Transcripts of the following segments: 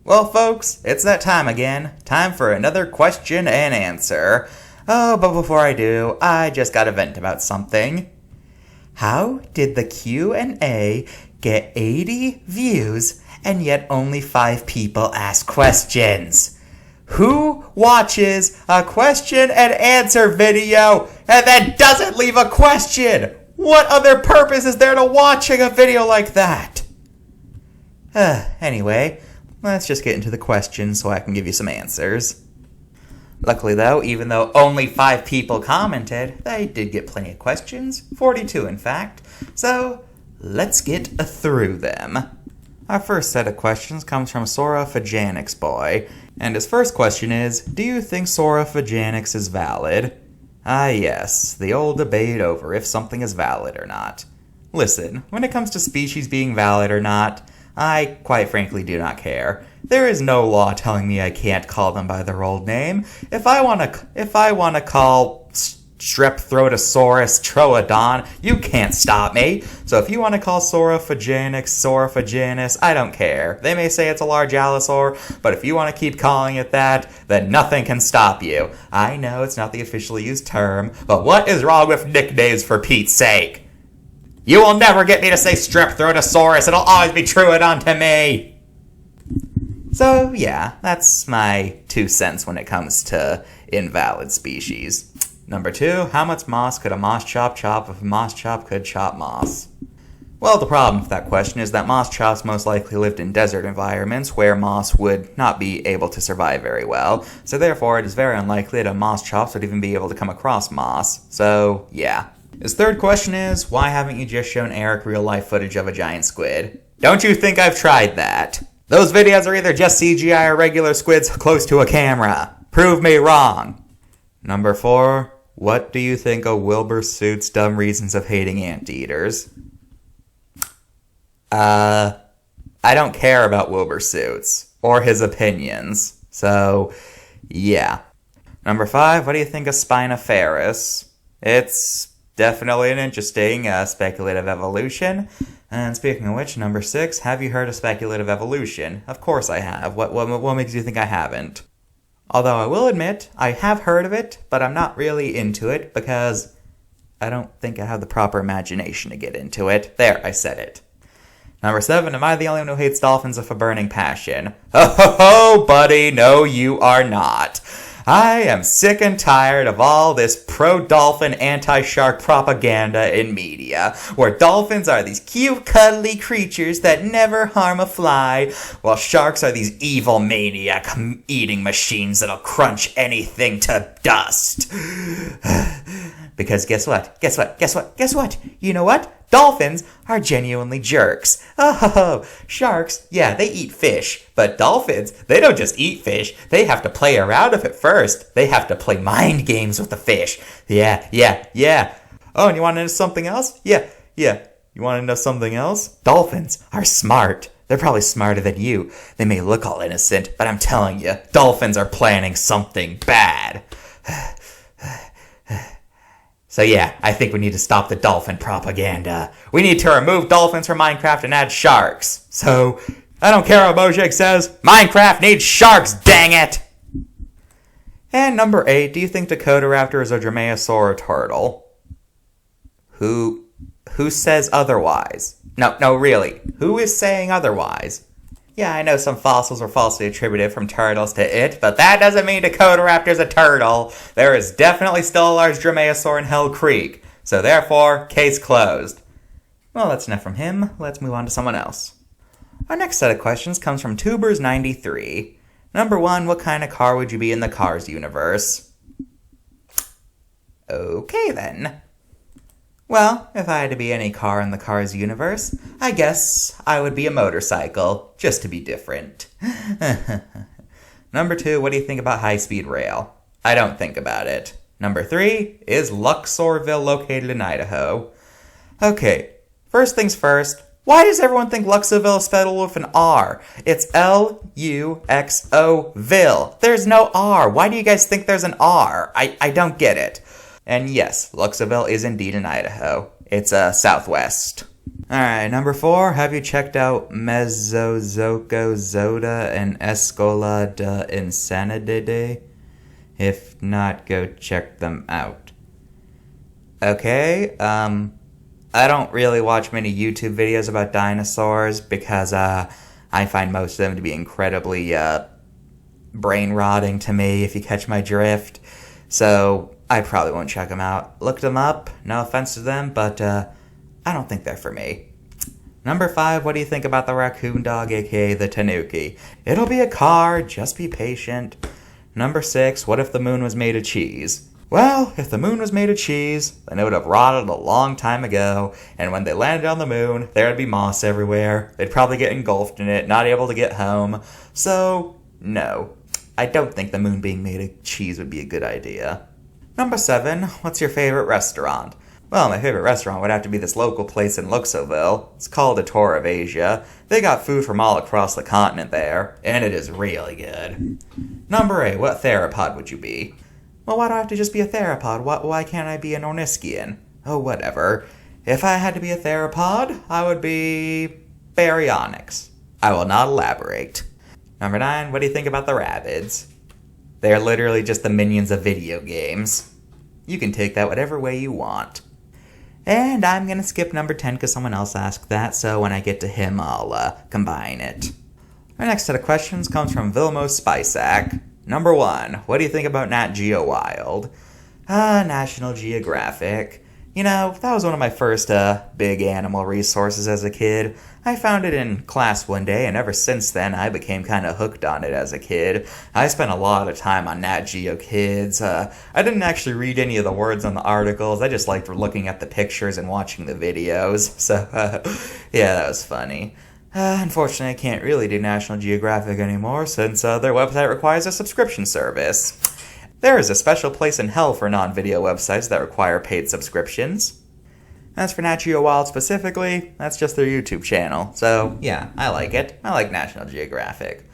Well, folks, it's that time again. Time for another question and answer. Oh, but before I do, I just gotta vent about something. How did the Q&A get 80 views and yet only 5 people ask questions? Who watches a question and answer video and then doesn't leave a question? What other purpose is there to watching a video like that? Anyway, let's just get into the questions so I can give you some answers. Luckily though, even though only 5 people commented, they did get plenty of questions, 42 in fact, so let's get through them. Our first set of questions comes from Sorophagianix Boy, and his first question is, do you think Sorophagianix is valid? Ah yes, the old debate over if something is valid or not. Listen, when it comes to species being valid or not, I quite frankly do not care. There is no law telling me I can't call them by their old name. If I want to call Strepthrotosaurus Troodon, you can't stop me. So if you want to call Sorophagianus, I don't care. They may say it's a large allosaur, but if you want to keep calling it that, then nothing can stop you. I know it's not the officially used term, but what is wrong with nicknames for Pete's sake? You will never get me to say Strepthrotosaurus. It'll always be Troodon to me. So, yeah, that's my 2 cents when it comes to invalid species. Number 2, how much moss could a moss chop if a moss chop could chop moss? Well, the problem with that question is that moss chops most likely lived in desert environments where moss would not be able to survive very well, so therefore it is very unlikely that moss chops would even be able to come across moss. So, yeah. His third question is, why haven't you just shown Eric real-life footage of a giant squid? Don't you think I've tried that? Those videos are either just CGI or regular squids close to a camera. Prove me wrong. Number 4, what do you think of Wilbur Soot's dumb reasons of hating anteaters? I don't care about Wilbur Soot's or his opinions. So, yeah. Number 5, what do you think of Spinoferis? It's definitely an interesting speculative evolution. And speaking of which, number 6, have you heard of speculative evolution? Of course I have. What makes you think I haven't? Although I will admit, I have heard of it, but I'm not really into it because I don't think I have the proper imagination to get into it. There, I said it. Number 7, am I the only one who hates dolphins with a burning passion? Ho ho ho, buddy, no you are not. I am sick and tired of all this pro-dolphin, anti-shark propaganda in media, where dolphins are these cute, cuddly creatures that never harm a fly, while sharks are these evil maniac eating machines that'll crunch anything to dust. Because guess what? You know what? Dolphins are genuinely jerks. Oh, sharks, yeah, they eat fish. But dolphins, they don't just eat fish. They have to play around with it first. They have to play mind games with the fish. Yeah. Oh, and you want to know something else? Yeah. You want to know something else? Dolphins are smart. They're probably smarter than you. They may look all innocent, but I'm telling you, dolphins are planning something bad. So yeah, I think we need to stop the dolphin propaganda. We need to remove dolphins from Minecraft and add sharks. So, I don't care what Mojang says, Minecraft needs sharks, dang it! And number 8, do you think Dakotaraptor is a dromaeosaur turtle? Who says otherwise? No, really, who is saying otherwise? Yeah, I know some fossils are falsely attributed from turtles to it, but that doesn't mean Dakotaraptor's a turtle. There is definitely still a large dromaeosaur in Hell Creek, so therefore, case closed. Well, that's enough from him. Let's move on to someone else. Our next set of questions comes from Tubers93. Number 1, what kind of car would you be in the Cars universe? Okay then. Well, if I had to be any car in the Cars universe, I guess I would be a motorcycle, just to be different. Number 2, what do you think about high-speed rail? I don't think about it. Number 3, is Luxorville located in Idaho? Okay, first things first, why does everyone think Luxorville is spelled with an R? It's L-U-X-O-ville. There's no R. Why do you guys think there's an R? I don't get it. And yes, Luxorville is indeed in Idaho. It's southwest. Alright, number 4, have you checked out Mesozoico Zoda and Escola de Insanidade? If not, go check them out. Okay, I don't really watch many YouTube videos about dinosaurs because I find most of them to be incredibly brain rotting to me, if you catch my drift. So I probably won't check them out. Looked them up, no offense to them, but I don't think they're for me. Number 5, what do you think about the raccoon dog, aka the tanuki? It'll be a car, just be patient. Number 6, what if the moon was made of cheese? Well, if the moon was made of cheese, then it would have rotted a long time ago, and when they landed on the moon, there would be moss everywhere. They'd probably get engulfed in it, not able to get home. So, no. I don't think the moon being made of cheese would be a good idea. Number 7, what's your favorite restaurant? Well, my favorite restaurant would have to be this local place in Luxoville. It's called A Tour of Asia. They got food from all across the continent there, and it is really good. Number 8, what theropod would you be? Well, why do I have to just be a theropod? Why can't I be an Ornischian? Oh, whatever. If I had to be a theropod, I would be Baryonyx. I will not elaborate. Number 9, what do you think about the Rabbids? They're literally just the minions of video games. You can take that whatever way you want. And I'm going to skip number 10 because someone else asked that, so when I get to him, I'll combine it. Our next set of questions comes from Vilmo Spiceack. Number 1, what do you think about Nat Geo Wild? National Geographic. You know, that was one of my first big animal resources as a kid. I found it in class one day, and ever since then, I became kind of hooked on it as a kid. I spent a lot of time on Nat Geo Kids. I didn't actually read any of the words on the articles. I just liked looking at the pictures and watching the videos. So, yeah, that was funny. Unfortunately, I can't really do National Geographic anymore since their website requires a subscription service. There is a special place in hell for non-video websites that require paid subscriptions. As for Nat Geo Wild specifically, that's just their YouTube channel. So, yeah, I like it. I like National Geographic.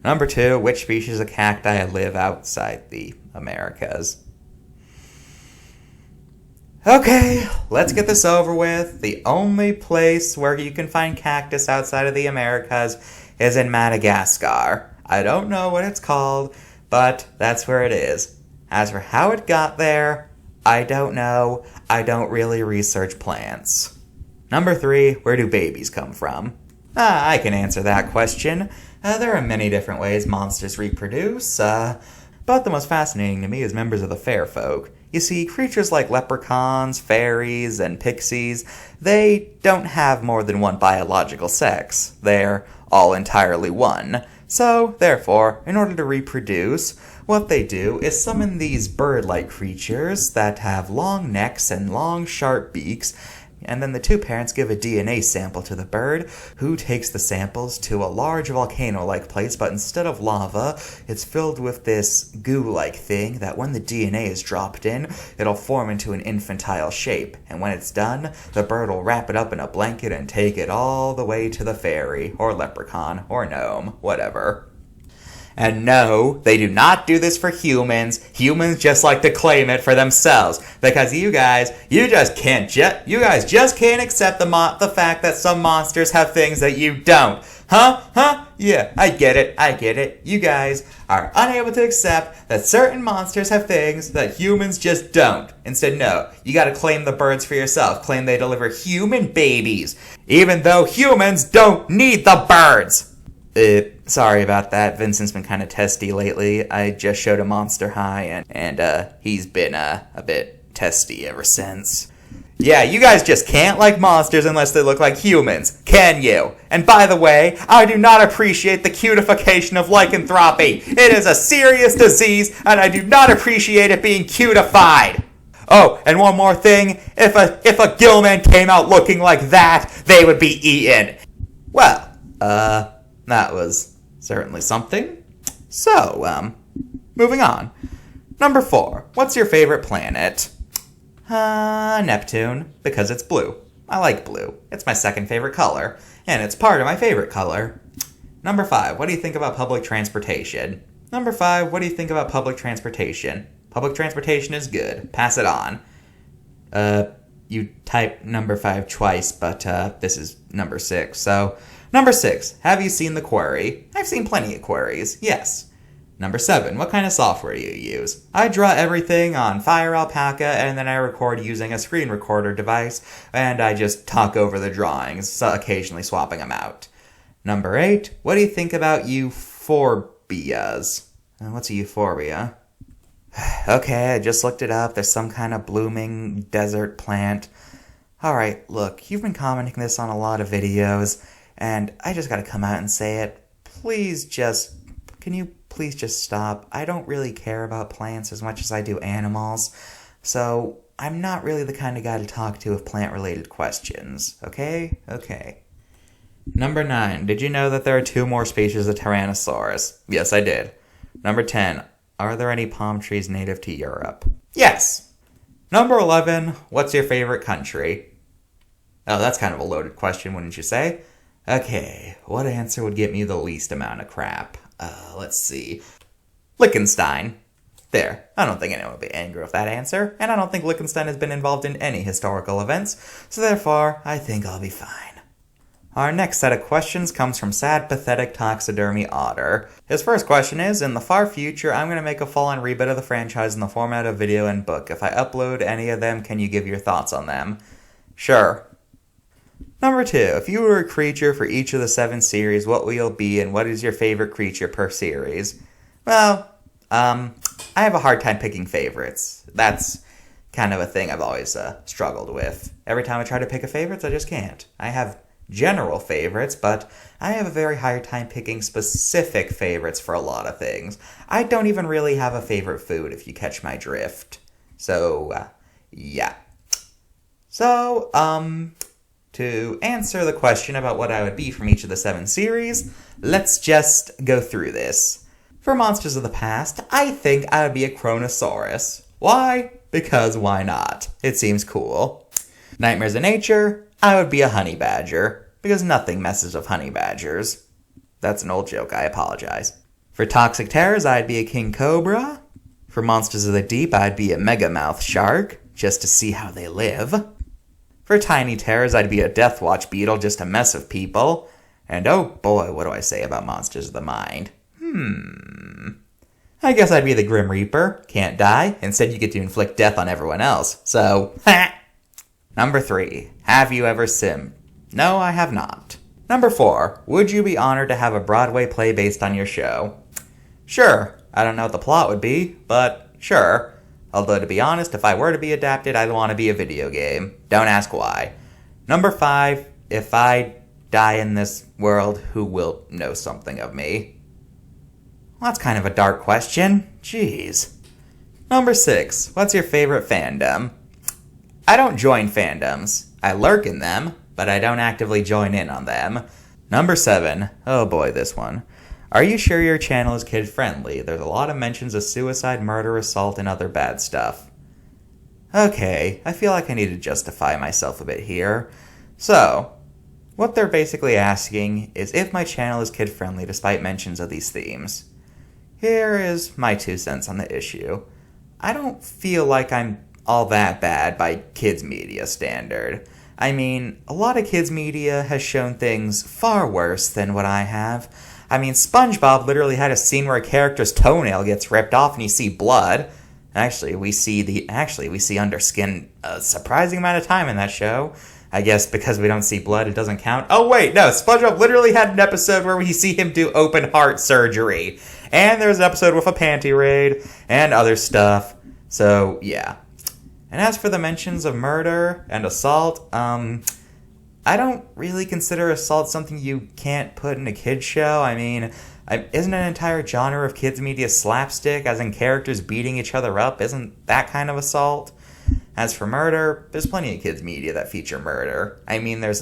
Number 2, which species of cacti live outside the Americas? Okay, let's get this over with. The only place where you can find cactus outside of the Americas is in Madagascar. I don't know what it's called, but that's where it is. As for how it got there, I don't know. I don't really research plants. Number 3, where do babies come from? I can answer that question. There are many different ways monsters reproduce, but the most fascinating to me is members of the fair folk. You see, creatures like leprechauns, fairies, and pixies, they don't have more than one biological sex. They're all entirely one. So, therefore, in order to reproduce, what they do is summon these bird-like creatures that have long necks and long, sharp beaks, and then the two parents give a DNA sample to the bird, who takes the samples to a large volcano-like place, but instead of lava, it's filled with this goo-like thing that when the DNA is dropped in, it'll form into an infantile shape, and when it's done, the bird will wrap it up in a blanket and take it all the way to the fairy, or leprechaun, or gnome, whatever. And no, they do not do this for humans. Humans just like to claim it for themselves. Because you guys just can't accept the fact that some monsters have things that you don't. Huh? Yeah, I get it. You guys are unable to accept that certain monsters have things that humans just don't. Instead, no, you gotta claim the birds for yourself. Claim they deliver human babies. Even though humans don't need the birds. Sorry about that. Vincent's been kind of testy lately. I just showed him Monster High, and he's been a bit testy ever since. Yeah, you guys just can't like monsters unless they look like humans, can you? And by the way, I do not appreciate the cutification of lycanthropy. It is a serious disease, and I do not appreciate it being cutified. Oh, and one more thing. If a Gilman came out looking like that, they would be eaten. Well, that was certainly something. So, moving on. Number 4. What's your favorite planet? Neptune, because it's blue. I like blue. It's my second favorite color, and it's part of my favorite color. Number 5. What do you think about public transportation? Number 5. What do you think about public transportation? Public transportation is good. Pass it on. you typed number 5 twice, but this is number 6. So, number 6, have you seen the query? I've seen plenty of queries, yes. Number 7, what kind of software do you use? I draw everything on Fire Alpaca, and then I record using a screen recorder device, and I just talk over the drawings, so occasionally swapping them out. Number 8, what do you think about euphorbias? What's a euphorbia? Okay, I just looked it up. There's some kind of blooming desert plant. Alright, look, you've been commenting this on a lot of videos, and I just gotta come out and say it. Can you please just stop? I don't really care about plants as much as I do animals, so I'm not really the kind of guy to talk to with plant-related questions, okay? Okay. Number 9, did you know that there are 2 more species of Tyrannosaurus? Yes, I did. Number 10, are there any palm trees native to Europe? Yes! Number 11, what's your favorite country? Oh, that's kind of a loaded question, wouldn't you say? Okay, what answer would get me the least amount of crap? Let's see. Liechtenstein. There. I don't think anyone would be angry with that answer, and I don't think Liechtenstein has been involved in any historical events, so therefore, I think I'll be fine. Our next set of questions comes from Sad Pathetic Taxidermy Otter. His first question is, in the far future, I'm going to make a full-on reboot of the franchise in the format of video and book. If I upload any of them, can you give your thoughts on them? Sure. Number 2, if you were a creature for each of the 7 series, what will you be, and what is your favorite creature per series? Well, I have a hard time picking favorites. That's kind of a thing I've always struggled with. Every time I try to pick a favorite, I just can't. I have general favorites, but I have a very hard time picking specific favorites for a lot of things. I don't even really have a favorite food, if you catch my drift. So, yeah. So, to answer the question about what I would be from each of the 7 series, let's just go through this. For Monsters of the Past, I think I would be a Kronosaurus. Why? Because why not? It seems cool. Nightmares of Nature, I would be a honey badger, because nothing messes with honey badgers. That's an old joke, I apologize. For Toxic Terrors, I'd be a king cobra. For Monsters of the Deep, I'd be a megamouth shark, just to see how they live. For Tiny Terrors, I'd be a Death Watch beetle just to mess with people. And oh boy, what do I say about Monsters of the Mind? I guess I'd be the Grim Reaper. Can't die. Instead, you get to inflict death on everyone else. So, Number 3, have you ever simmed? No, I have not. Number 4, would you be honored to have a Broadway play based on your show? Sure. I don't know what the plot would be, but sure. Although, to be honest, if I were to be adapted, I'd want to be a video game. Don't ask why. Number 5, if I die in this world, who will know something of me? Well, that's kind of a dark question. Jeez. Number 6, what's your favorite fandom? I don't join fandoms. I lurk in them, but I don't actively join in on them. Number 7, oh boy, this one. Are you sure your channel is kid-friendly? There's a lot of mentions of suicide, murder, assault, and other bad stuff. Okay, I feel like I need to justify myself a bit here. So, what they're basically asking is if my channel is kid-friendly despite mentions of these themes. Here is my 2 cents on the issue. I don't feel like I'm all that bad by kids' media standard. I mean, a lot of kids' media has shown things far worse than what I have. I mean, SpongeBob literally had a scene where a character's toenail gets ripped off and you see blood. Actually, we see under skin a surprising amount of time in that show. I guess because we don't see blood, it doesn't count. Oh wait, no, SpongeBob literally had an episode where we see him do open heart surgery. And there's an episode with a panty raid and other stuff. So, yeah. And as for the mentions of murder and assault, I don't really consider assault something you can't put in a kid's show. I mean, isn't an entire genre of kids media slapstick, as in characters beating each other up? Isn't that kind of assault? As for murder, there's plenty of kids media that feature murder. There's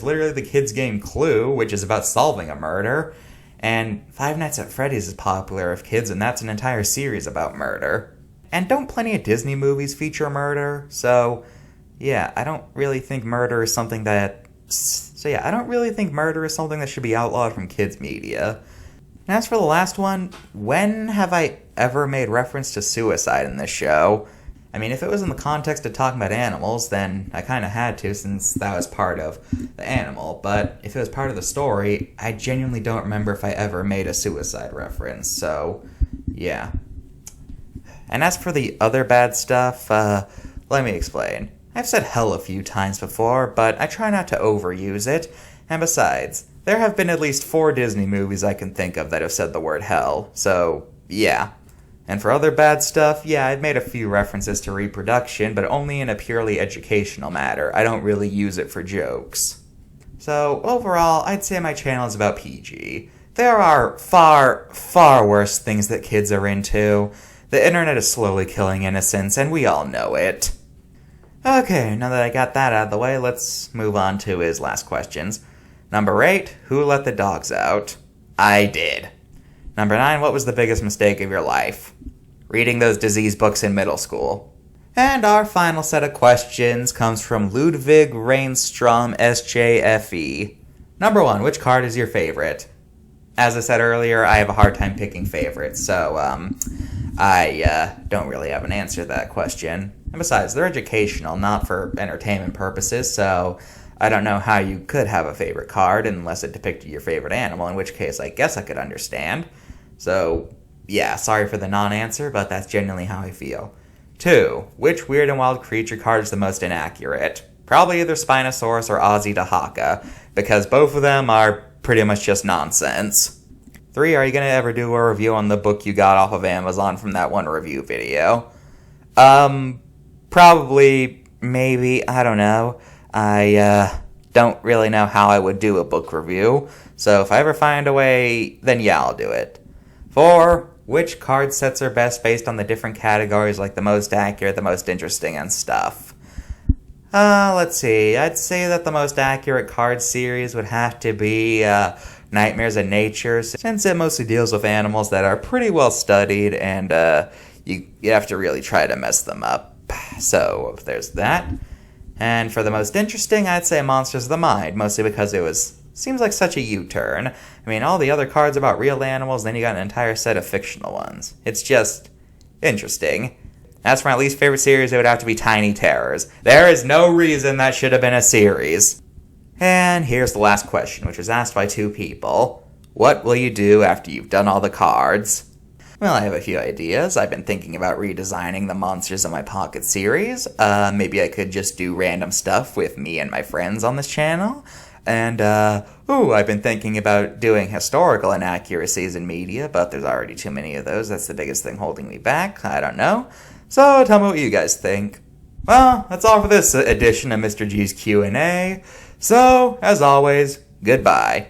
literally the kids game Clue, which is about solving a murder, and Five Nights at Freddy's is popular with kids, and that's an entire series about murder. And don't plenty of Disney movies feature murder? So, yeah, I don't really think murder is something that should be outlawed from kids media. And as for the last one, when have I ever made reference to suicide in this show? I mean, if it was in the context of talking about animals, then I kind of had to since that was part of the animal. But if it was part of the story, I genuinely don't remember if I ever made a suicide reference. So, yeah. And as for the other bad stuff, let me explain. I've said hell a few times before, but I try not to overuse it. And besides, there have been at least 4 Disney movies I can think of that have said the word hell. So, yeah. And for other bad stuff, yeah, I've made a few references to reproduction, but only in a purely educational matter. I don't really use it for jokes. So, overall, I'd say my channel is about PG. There are far, far worse things that kids are into. The internet is slowly killing innocence, and we all know it. Okay, now that I got that out of the way, let's move on to his last questions. Number 8, who let the dogs out? I did. Number 9, what was the biggest mistake of your life? Reading those disease books in middle school. And our final set of questions comes from Ludwig Reinstrom SJFE. Number 1, which card is your favorite? As I said earlier, I have a hard time picking favorites, so I don't really have an answer to that question. And besides, they're educational, not for entertainment purposes, so I don't know how you could have a favorite card unless it depicted your favorite animal, in which case I guess I could understand. So, yeah, sorry for the non-answer, but that's genuinely how I feel. 2, which weird and wild creature card is the most inaccurate? Probably either Spinosaurus or Ozzy Dahaka, because both of them are pretty much just nonsense. 3, are you going to ever do a review on the book you got off of Amazon from that one review video? Probably, maybe, I don't know. I don't really know how I would do a book review, so if I ever find a way, then yeah, I'll do it. 4, which card sets are best based on the different categories, like the most accurate, the most interesting, and stuff? Let's see, I'd say that the most accurate card series would have to be, Nightmares in Nature, since it mostly deals with animals that are pretty well studied, and, you have to really try to mess them up. So, there's that. And for the most interesting, I'd say Monsters of the Mind, mostly because it seems like such a U-turn. I mean, all the other cards about real animals, then you got an entire set of fictional ones. It's just interesting. As for my least favorite series, it would have to be Tiny Terrors. There is no reason that should have been a series. And here's the last question, which was asked by 2 people. What will you do after you've done all the cards? Well, I have a few ideas. I've been thinking about redesigning the Monsters in My Pocket series. Maybe I could just do random stuff with me and my friends on this channel. And, I've been thinking about doing historical inaccuracies in media, but there's already too many of those. That's the biggest thing holding me back. I don't know. So, tell me what you guys think. Well, that's all for this edition of Mr. G's Q&A. So, as always, goodbye.